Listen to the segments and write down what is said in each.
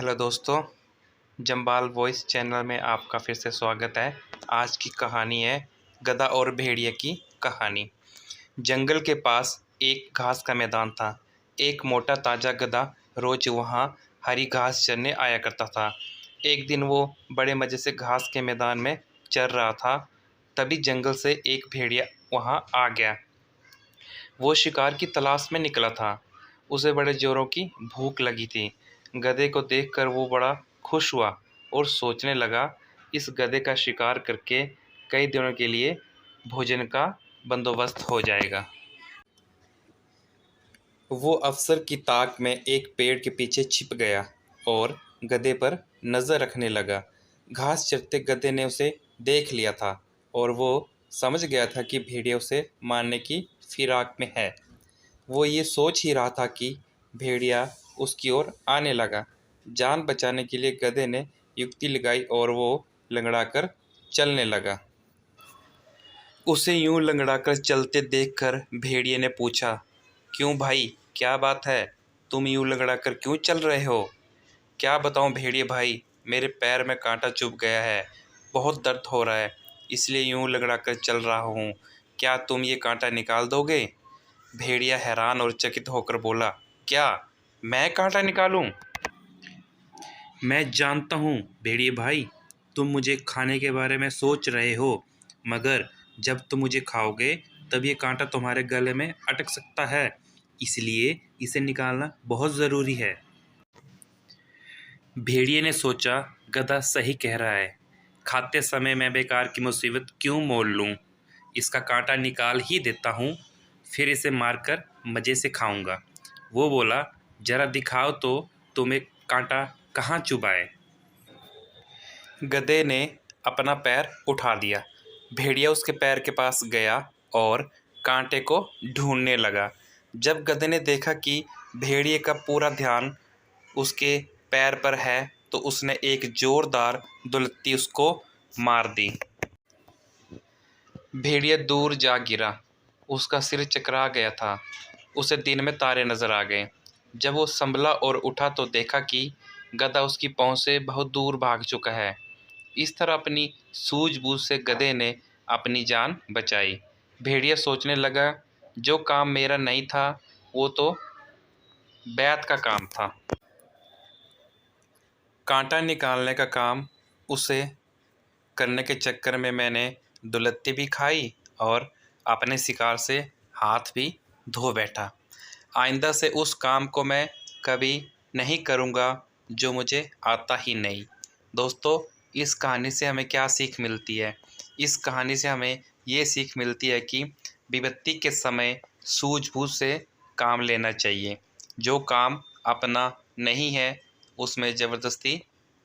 Hello दोस्तों, Jambal voice channel में आपका फिर से स्वागत है। आज की कहानी है गधा और भेड़िए की कहानी। जंगल के पास एक घास का मैदान था। एक मोटा ताज़ा गधा रोज वहाँ हरी घास चरने आया करता था। एक दिन वो बड़े मज़े से घास के मैदान में चर रहा था। तभी जंगल से एक भेड़िया वहाँ आ गया। वो शिकार की तलाश में निकला था। उसे बड़े जोरों की भूख लगी थी। गधे को देखकर वो बड़ा खुश हुआ और सोचने लगा, इस गधे का शिकार करके कई दिनों के लिए भोजन का बंदोबस्त हो जाएगा। वो अफसर की ताक में एक पेड़ के पीछे छिप गया और गधे पर नज़र रखने लगा। घास चरते गधे ने उसे देख लिया था और वो समझ गया था कि भेड़िया उसे मारने की फिराक में है। वो ये सोच ही रहा था कि भेड़िया उसकी ओर आने लगा। जान बचाने के लिए गधे ने युक्ति लगाई और वो लंगड़ाकर चलने लगा। उसे यूं लंगड़ाकर चलते देखकर भेड़िए ने पूछा, क्यों भाई, क्या बात है? तुम यूं लंगड़ाकर क्यों चल रहे हो? क्या बताऊं भेड़िए भाई, मेरे पैर में कांटा चुभ गया है। बहुत दर्द हो रहा है, इसलिए यूं लंगड़ाकर चल रहा हूँ। क्या तुम ये कांटा निकाल दोगे? भेड़िया हैरान और चकित होकर बोला, क्या मैं कांटा निकालूं? मैं जानता हूँ भेड़िए भाई, तुम मुझे खाने के बारे में सोच रहे हो, मगर जब तुम मुझे खाओगे तब ये कांटा तुम्हारे गले में अटक सकता है, इसलिए इसे निकालना बहुत ज़रूरी है। भेड़िए ने सोचा, गधा सही कह रहा है। खाते समय मैं बेकार की मुसीबत क्यों मोल लूं? इसका कांटा निकाल ही देता हूँ, फिर इसे मारकर मज़े से खाऊंगा। वो बोला, जरा दिखाओ तो तुम्हें कांटा कहाँ चुभा है। गधे ने अपना पैर उठा दिया। भेड़िया उसके पैर के पास गया और कांटे को ढूंढने लगा। जब गधे ने देखा कि भेड़िए का पूरा ध्यान उसके पैर पर है, तो उसने एक जोरदार दुलत्ती उसको मार दी। भेड़िया दूर जा गिरा। उसका सिर चकरा गया था। उसे दिन में तारे नजर आ गए। जब वो संभला और उठा तो देखा कि गधा उसकी पहुंच से बहुत दूर भाग चुका है। इस तरह अपनी सूझबूझ से गधे ने अपनी जान बचाई। भेड़िया सोचने लगा, जो काम मेरा नहीं था वो तो बैत का काम था। कांटा निकालने का काम उसे करने के चक्कर में मैंने दुलत्ती भी खाई और अपने शिकार से हाथ भी धो बैठा। आइंदा से उस काम को मैं कभी नहीं करूँगा जो मुझे आता ही नहीं। दोस्तों, इस कहानी से हमें क्या सीख मिलती है? इस कहानी से हमें ये सीख मिलती है कि विपत्ति के समय सूझबूझ से काम लेना चाहिए। जो काम अपना नहीं है उसमें ज़बरदस्ती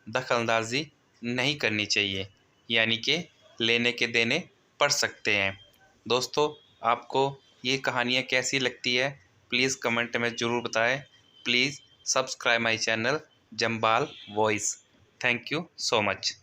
दखलंदाजी नहीं करनी चाहिए, यानी कि लेने के देने पड़ सकते हैं। दोस्तों, आपको ये कहानियाँ कैसी लगती है? प्लीज़ कमेंट में ज़रूर बताएं। Please subscribe my channel Jambal voice. Thank you so much.